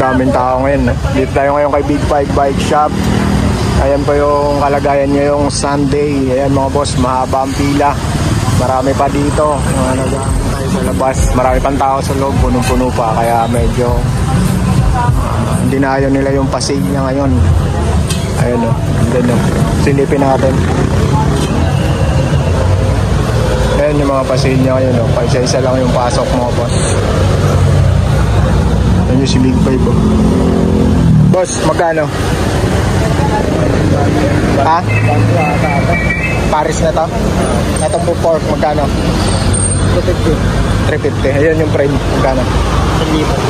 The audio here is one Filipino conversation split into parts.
Daming tao ngayon. Dito tayo ngayon kay Big 5 Bike Shop. Ayan po yung kalagayan niya yung Sunday. Ayan mga boss, mahaba ang pila. Marami pa dito. Tayo sa labas. Marami pang tao sa loob. Punong-puno pa. Kaya medyo hindi na ayaw nila yung pasig niya ngayon. Ayan o. Silipin natin. Ayan yung mga pasig niya ngayon o. Paisa-isa lang yung pasok mga boss. Ayan yung si Big 5 o. Boss, magkano? Ha? Paris na to? Ito po pork, magkano? 350. Ayan yung frame, magkano?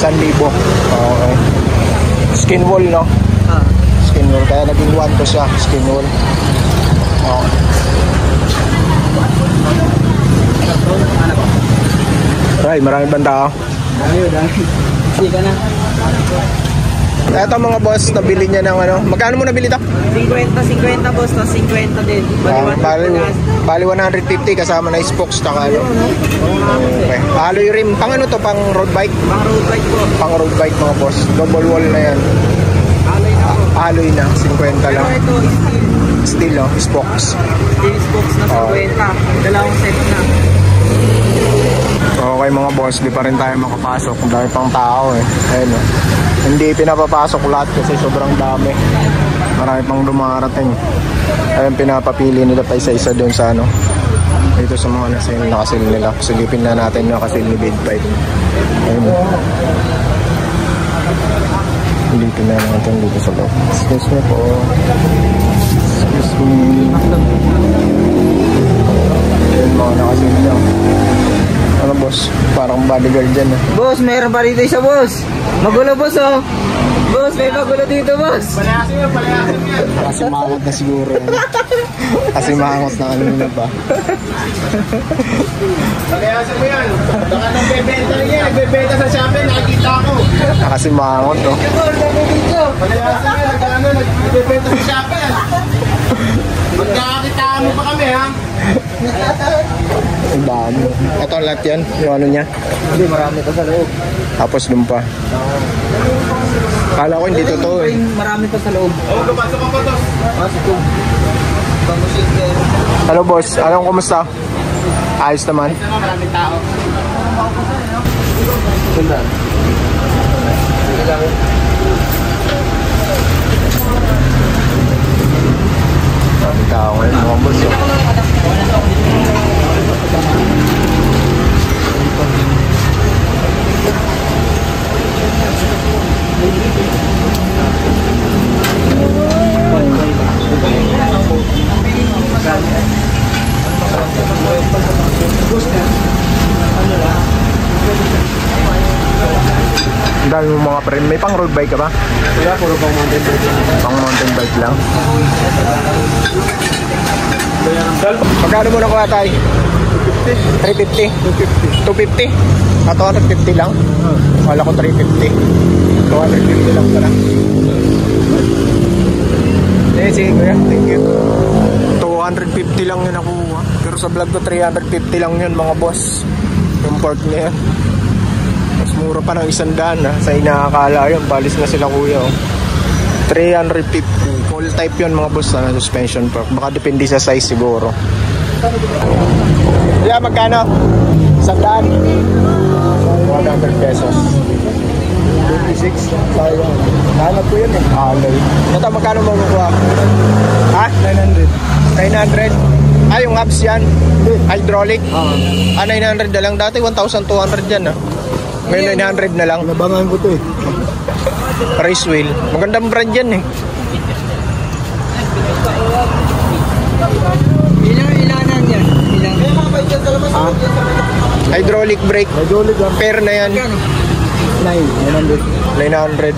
1,000. Okay. Skin wool, no? Skin wool, kaya naging 1 to siya. Skin wool. Okay. Right, maraming banda ako. Hindi ka na. Ito mga boss, nabili niya ng ano. Magkano mo nabili ito? 50 boss, to 50 din. Bali 150 kasama na spokes taka ano. Okay. Alloy rim, pang ano to, pang road bike? Pang road bike po. Pang road bike mga boss. Double wall na yan. Alloy na po. Alloy na, 50 lang. Pero ito, Steel, no? Spokes. steel spokes na 50. Dalawang set na. Okay mga boss, di pa rin tayo makapasok. Ang dami pang tao eh. Ayun o. Hindi pinapapasok lahat kasi sobrang dami. Marami pang dumarating. Ayun, pinapapili nila pa isa-isa doon sa ano. Dito sa mga nakasil nila. Silipin na natin yung nakasil ni Big 5. Ayun o. Silipin na natin dito sa loob. Excuse me po. Excuse me. Ayun mga nakasil nila. Ano boss? Parang bodyguard dyan eh. Boss, mayroon pa dito isa boss. Magulo boss oh. Boss, may magulo dito boss. Palayasin mo yan. Kasi mangot na siguro yan. Kasi mangot na kanina pa. Palayasin mo yan. Baka nagbebenta niya. Nagbebenta sa Shopee. Nakikita ko. Kasi mangot oh. Palayasin mo yan. Nagbebenta sa Shopee. Magkakakitaan mo pa kami ha. Ang dami. Ito lahat yan. Yung ano niya. Hindi, marami pa sa loob. Tapos dun pa. Kala ko hindi totoo eh. Marami pa sa loob. Oo, kapasok ang patos. Pasok ko. Pamusik din. Hello boss, anong kumusta? Ayos naman. Maraming tao. Ganda. Maraming tao ngayon mga boss oh. Ang dami mong mga friend. May pang road bike ka ba? Wala, puro pang mountain bike. Pang mountain bike lang. Magkano mo nakuha tayo? 350? 250? 250 lang? Wala ko 350. 250 lang pala. Sige kuya, thank you. 250 lang yun nakuha. Pero sa vlog ko 350 lang yun mga boss. Yung pork niya yan. Mas mura pa ng 100 ha. Sa inaakala yun, balis na sila kuya oh. 350. Full type yun mga boss na suspension pork. Baka depende sa size siguro. Yeah, magkano? 100? 100 pesos. 26? Sayang. Hanap ko yun eh. Alay. Ito, magkano mo kukuha? Ha? 900. 900? Ah, yung hubs yan? Hydraulic? 900 na lang. Dati 1,200 yan ah. Ngayon 900 na lang. Nabangan ko to eh. Race wheel. Magandang brand yan eh. Ilanan yan. Hydraulic brake. Hydraulic lang. Pair na yan. 900.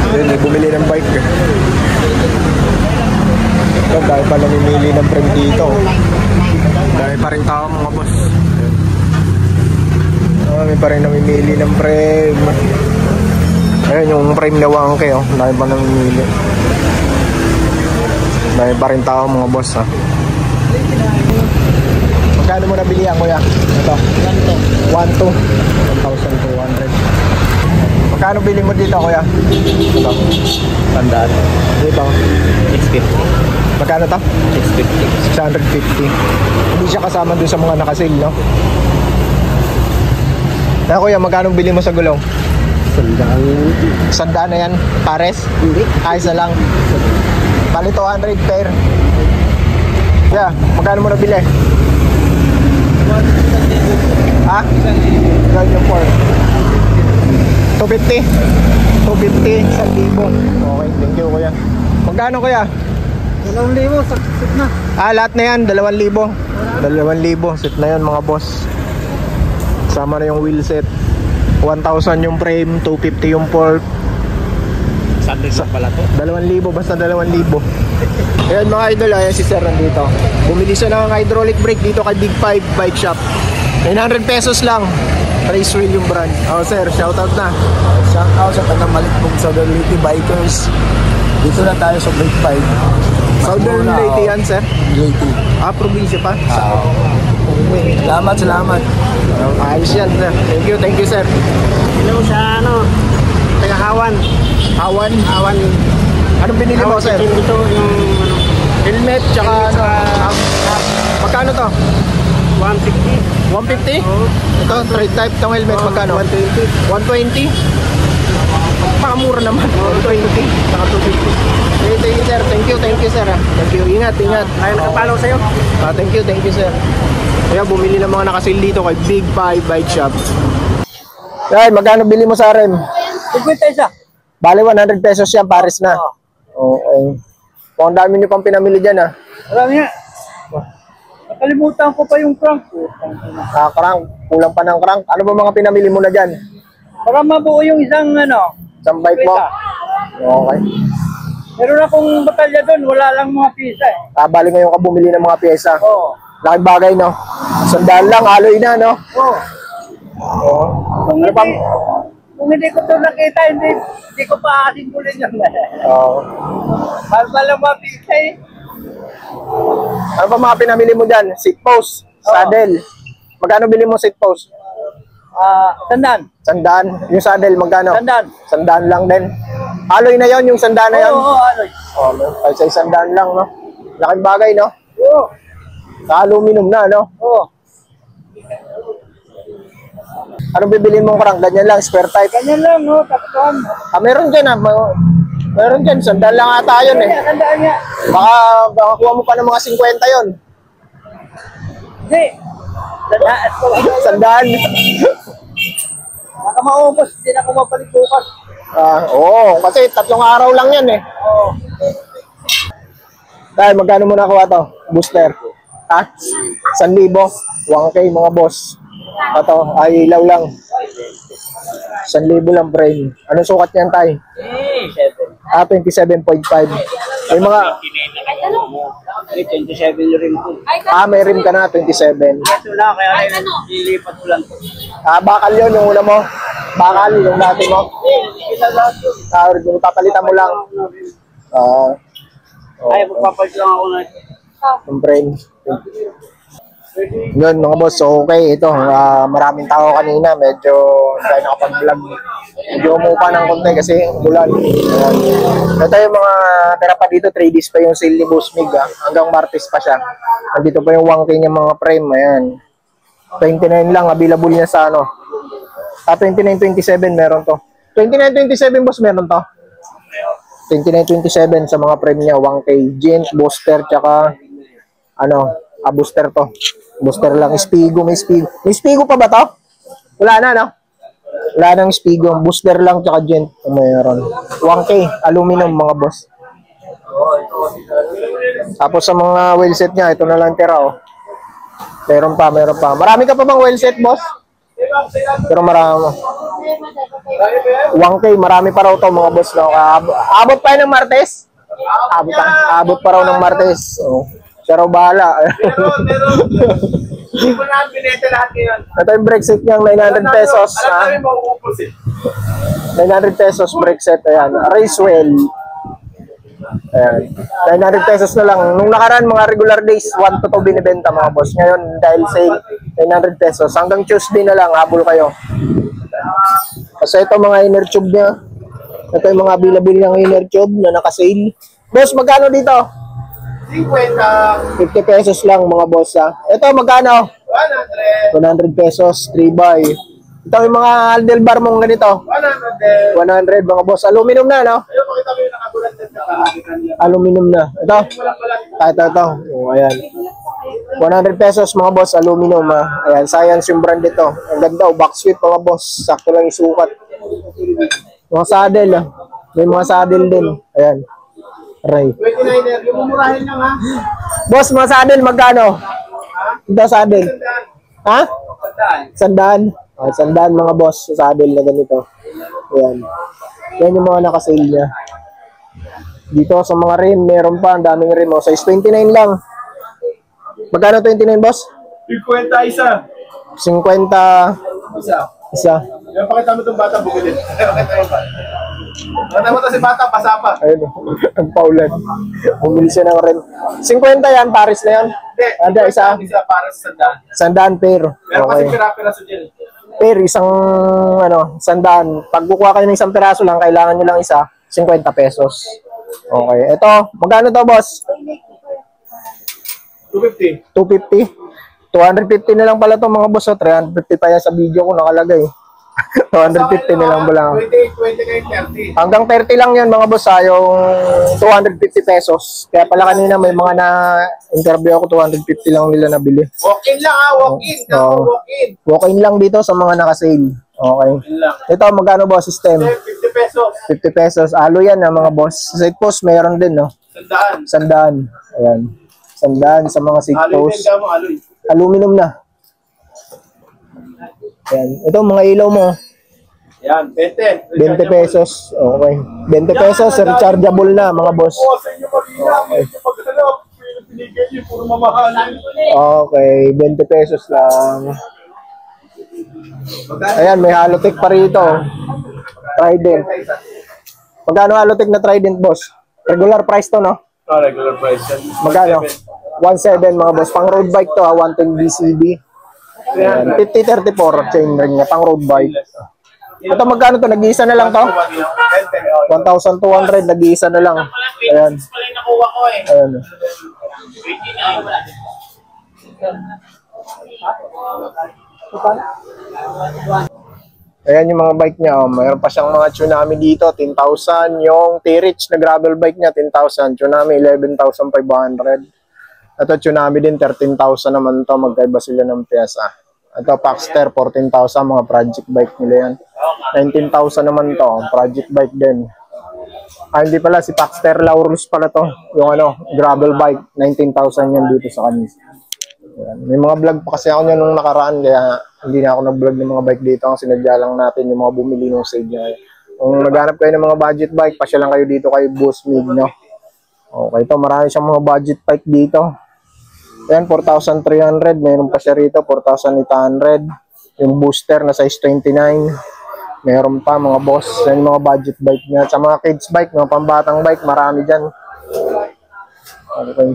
Yun, bumili ng bike eh. Ito, dahil pa namimili ng frame dito. Dahil pa rin tao mga boss. May pa rin namimili ng frame. Ayun yung frame na wangke oh. Dahil pa namimili. Dahil pa rin tao mga boss ha. magkano mo nabili yan, kuya? Ito. 1,200. 1,200. Magkano bili mo dito, kuya? Ito. Tandaan. Dito. 650. Magkano to? 650. 650. Hindi siya kasama dun sa mga nakasil, no? Kaya kuya, magkano bili mo sa gulong? Sandaan na yan? Pares? Hindi. Isa lang. Bali 200 pair. Yeah, magkano mo nabili? Ha? Yan yung 4. 250? 250, 1,000. Okay, thank you kuya. Magkano kuya? 2,000, sakit na. Lahat na yan, 2,000. 2,000, set na yan mga boss. Sama na yung wheel set. 1,000 yung frame, 250 yung fork. Sandal lang pala to. 2,000, basta 2,000. Ayan mga idol, ayan si sir nandito. Bumili siya ng hydraulic brake dito kay Big 5 Bike Shop. 900 pesos lang. Race wheel yung brand. Oh sir, shoutout na. Shoutout sa taga-Malitpog Southern Leyte Bikers. Dito na tayo sa Break 5. Southern Leyte yan sir? Leyte. Probinsya pa? Salamat. Ayos yan sir. Thank you sir. Hello sa taga Hawan. Hawan? Anong binili mo sir? Ito yung Helmet tsaka magkano to? 160. 150? Ito, trade type tong helmet magkano? 120. Pakamura naman. 120. Saka 250. Thank you sir. Thank you sir. Thank you. Ingat. Ayaw nakapalaw sa'yo. Thank you sir. Kaya bumili ng mga nakasil dito kay Big 5 Bike Shop. Ay, magkano bili mo sa rem? 50 isa. Bale 100 pesos yan, pares na. Okay. Kung ang dami nyo pang pinamili dyan ah. Marami nga. Nakalimutan ko pa yung crank ko. Crank. Kulang pa ng crank. Ano ba mga pinamili mo na dyan? Para mabuo yung isang Isang bike mo? Okay. Meron akong batalya doon, wala lang mga pisa eh. Bali ngayon ka bumili ng mga pyesa. Oo. Laking bagay no? Sandaan lang, haloy na no? Oo. Oo. Kung Ano hindi, kung hindi ko ito nakita, hindi ko pa aasinggulin yun. Oo. Mahal lang mga pisa eh. Ano ba mga pinamili mo dyan? Seat post, saddle. Magkano bili mo seat post? Tandaan. Sandaan. Yung saddle, magkano? Tandaan. Sandaan lang din. Haloy na yon yung sandaan na yon? Oo, Aloy. Kasi sandaan lang, no? Laking bagay, no? Oo. Sa aluminum na, no? Oo. Anong bibilin mong crank? Ganyan lang, square type. Ganyan lang, no? Tapuan. Meron dyan, meron dyan. Sandaan lang ata yun, eh. Tandaan niya. Baka kuha mo pa ng mga 50 yon. Hindi. Tandaan. Sandaan. Baka maubos, hindi na ako mapalik bukas. Oo, kasi 3 araw lang yan, eh. Oo. Dahil magkano mo nakuha to? Booster. 1,000. 1K mga boss. Ito, ay ilaw lang. 1,000 lang frame. Anong sukat niyan tay? 27.5. May mga 27 rin po. may rim ka na 27. Ito lang, kaya nilipat ko lang po. Bakal yun yung una mo. Bakal yung dati mo. Yung papalitan mo lang. Ay, magpapalit lang ako na. Yung frame. Yun mga boss, so okay, ito, maraming tao kanina, medyo tayo nakapag-vlog. Medyo umupa ng konti kasi ulan. Ito yung mga tira pa dito, 3 days pa yung sale ni Boss Mig, hanggang Martes pa siya. Nandito pa yung 1K niya mga frame, ayan. 29 lang, available niya sa 29.27 meron to. 29.27 boss, meron to. 29.27 sa mga frame niya, 1K. Gent, booster, tsaka booster to. Booster lang, Spigo, may Spigo. May Spigo pa ba to? Wala na, no? Wala nang Spigo. Booster lang, tsaka Gent. Mayroon. 1K, aluminum, mga boss. Tapos sa mga wheelset niya, ito na lang tira, oh. Meron pa. Marami ka pa bang wheelset, boss? Pero marami. 1K, marami pa raw to, mga boss, no? Abot pa ng Martes? Abot pa raw ng Martes. Oh. Siya raw bahala. Hindi ko na binenta lahat yun. Ito yung brake set niyang 900 pesos. Alam namin mauupos eh. 900 pesos brake set. Ayan. Race wheel. Ayan. 900 pesos na lang. Nung nakaraan, mga regular days, 1 to 2 binibenta mga boss. Ngayon, dahil sale, 900 pesos. Hanggang Tuesday na lang, habol kayo. Kasi ito mga inner tube niya. Ito yung mga available ng inner tube na naka-sale. Boss, magkano dito? 50. 50 pesos lang mga boss ha. Ito magkano? 100. 100 pesos, 3 by. Ito yung mga Aldelbar mong ganito. 100. 100 mga boss. Aluminum na, no? Ayun, pakita mo yung nakagulat na. Aluminum na. Ito. Ito. Oh, ayan. 100 pesos mga boss, aluminum ha. Ayan, Science yung brand ito. Ang ganda, box sweep mga boss. Sakto lang isukat. Mga saddle ha. May mga saddle din. Ayan. Aray. 29er, yung mumurahin lang ha. Boss, mga saddle magkano? Ito saddle. Ha? Sandaan. Oh, sandaan mga boss sa saddle na ganito. Ayan. Yan yung mga nakasale niya. Dito sa mga rim, meron pa. Ang daming rim. Oh, size 29 lang. Magkano 29 boss? 50 isa. 50 isa. Yung pakita mo itong bata, bumili. Pakita mo ba? Pakita mo ito si bata, pasapa. Ayun. Ang paulan. Bumili siya ng rim. 50 yan. Paris na yan. Hindi, Isa. Isa para sa sandaan. Sandaan pair. Meron kasi Okay. pira-piraso dyan. Per, isang sandaan. Pag kukuha kayo ng isang piraso lang, kailangan nyo lang isa, 50 pesos. Okay. Ito, magkano to boss? 250. 250? 250 na lang pala to mga boss. 350 pa yan sa video ko nakalagay. 250 na lang pala. 20, 29, 30. Hanggang 30 lang yan mga boss ha, yung 250 pesos. Kaya pala kanina may mga na-interview ako, 250 lang nila nabili. Walk-in lang ha, walk-in. Oo. Walk-in. Walk-in lang dito sa mga naka-sale. Okay. Walk-in lang. Ito, magkano boss system? 50 pesos. 50 pesos. Alo yan ha mga boss. Sa seat post, mayroon din no? Sandaan. Sandaan. Ayan. Sandaan sa mga seat Aloy din post. ka mo, aloy. Aluminum na. Ayan. Ito, mga ilaw mo. Yan, 20. 20 pesos. Okay. 20 pesos, rechargeable na mga boss. Oo, sa inyo pag-ina. Medyo pagkasalap. Pinigay niyo, puro mamahalin. Okay, 20 pesos lang. Ayan, may halotek pa rito. Trident. Magkano halotek na Trident, boss? Regular price to, no? Oh, regular price yan. Magkano? 1.7 mga boss. Pang road bike to, 110 BCB. Ayan, 5034 chain ring niya, pang road bike. Ito magkano to? Nag-iisa na lang to? 1,200, nag-iisa na lang. Ayan. Ayan. Ayan yung mga bike niya. Oh. Mayroon pa siyang mga Tsunami dito, 10,000. Yung T-Rich na gravel bike niya, 10,000. Tsunami, 11,500. Ito Tsunami din, 13,000 naman to. Magkaiba sila ng pyesa. Ito Paxter, 14,000. Mga project bike nila yan. 19,000 naman to. Project bike din. Ah, hindi pala. Si Paxter Laurus pala to. Yung gravel bike. 19,000 yan dito sa kanila. Ayan. May mga vlog pa kasi ako niya nung nakaraan. Kaya hindi na ako nag-vlog ng mga bike dito. Ang sinadya lang natin yung mga bumili ng save niya. Kung naghanap kayo ng mga budget bike, pasya lang kayo dito kay Boss Mig, no? Okay, ito. Marami siyang mga budget bike dito. Ayan, 4,300. Mayroon pa siya rito, 4,800. Yung booster na size 29. Mayroon pa mga boss. Yan mga budget bike niya. Sa mga kids bike, mga pambatang bike, marami dyan. Okay.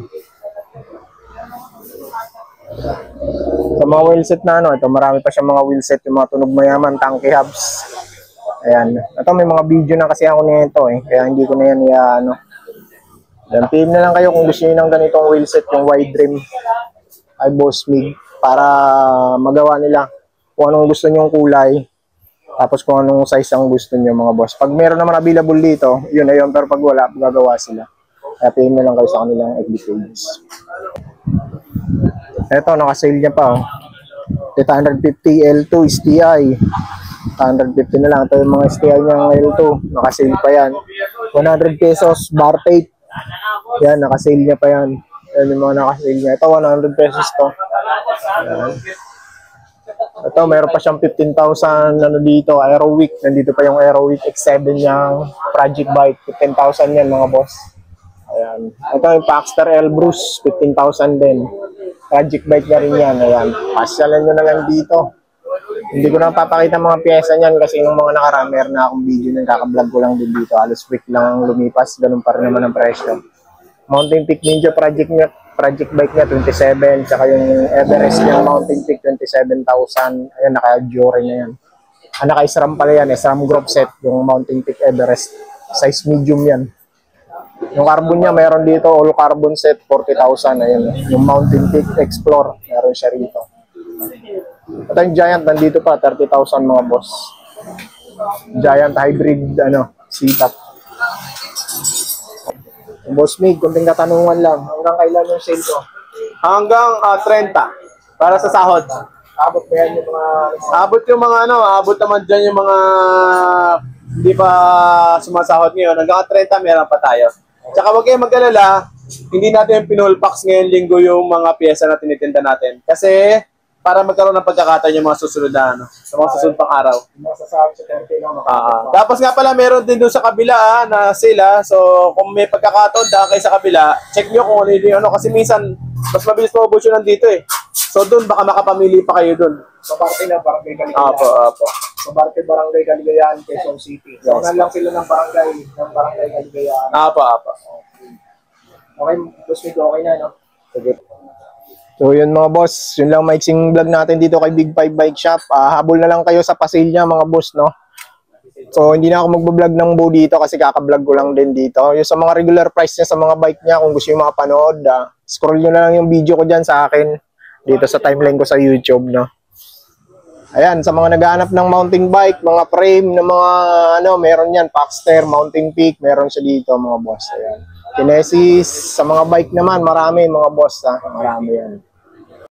Sa mga wheelset na ito marami pa siyang mga wheelset, yung mga tunog mayaman, tanky hubs. Ayan. Ito may mga video na kasi ako nito kaya hindi ko na yan Yan, PM na lang kayo kung gusto niyo ng ganitong wheelset, yung wide rim ay Boss Mig, para magawa nila kung anong gusto niyo kulay, tapos kung anong size ang gusto niyo mga boss. Pag meron naman available dito, yun na yun, pero pag wala, gagawa sila. Kaya PM na lang kayo sa kanilang FB pages. Ito, naka-sale niya pa 850 L2 STI. 150 na lang. Ito yung mga STI niya L2. Naka-sale pa yan. 100 pesos bar tape. Yan, naka-sale niya pa yan. Yan yung mga naka-sale niya. Ito, 100 pesos to. Yan. Ito, meron pa siyang 15,000 dito, Aerowick. Nandito pa yung Aerowick X7 niyang project bike. 15,000 yan mga boss. Ayan. Ito yung Paxter Elbrus, 15,000 din. Project bike na rin yan. Ayan. Pasyalan nyo na lang dito. Hindi ko na papakita mga pyesa niyan kasi yung mga nakaraan, meron na akong video ng kaka-vlog ko lang din dito. Halos week lang ang lumipas, ganun pa rin naman ang presyo. Mountain Peak Ninja project bike niya 27, tsaka yung Everest niya Mountain Peak 27,000. Ayan, naka-Jure na yan. Naka-SRAM pala yan, SRAM group set, yung Mountain Peak Everest. Size medium yan. Yung carbon niya, meron dito, all carbon set, 40,000. Ayun, yung Mountain Peak Explore, meron siya rito. At yung Giant, nandito pa, 30,000 mga boss. Giant hybrid, setup. Boss Mig, kunting katanungan lang. Hanggang kailan yung sale ko? Hanggang 30 para sa sahod. Abot ba yan yung mga... Abot naman dyan yung mga hindi pa sumasahod ngayon. Hanggang 30 meron pa tayo. Tsaka huwag kayong mag-alala, hindi natin pinulpax ngayong linggo yung mga pyesa na tinitinda natin. Kasi para magkaroon ng pagkakataon yung mga susunod na sa mga susunod pang araw. Masasabi sa 30 lang. Tapos nga pala, meron din doon sa kabila na sila. So, kung may pagkakataon dahil kayo sa kabila, check nyo kung ano kasi minsan, mas mabilis maubos yun nandito eh. So, doon baka makapamili pa kayo doon. Sa parte ng Barangay Caligayahan. Apo. Sa parte Barangay Caligayahan, Quezon City. So, lang sila ng Barangay Caligayahan. Apo. Okay, boss Mig, okay na, no? Sige. So yun mga boss, yun lang maiksing vlog natin dito kay Big 5 Bike Shop. Habol na lang kayo sa pasil niya mga boss, no? So hindi na ako magbablog ng buo dito kasi kaka-vlog ko lang din dito. Yung sa mga regular price niya sa mga bike niya, kung gusto yung makapanood, scroll nyo na lang yung video ko dyan sa akin dito sa timeline ko sa YouTube, no? Ayan, sa mga naghahanap ng mountain bike, mga frame, ng mga meron yan, Paxter, Mountain Peak, meron siya dito mga boss. Ayan. Kinesis, sa mga bike naman, marami mga boss, marami yan.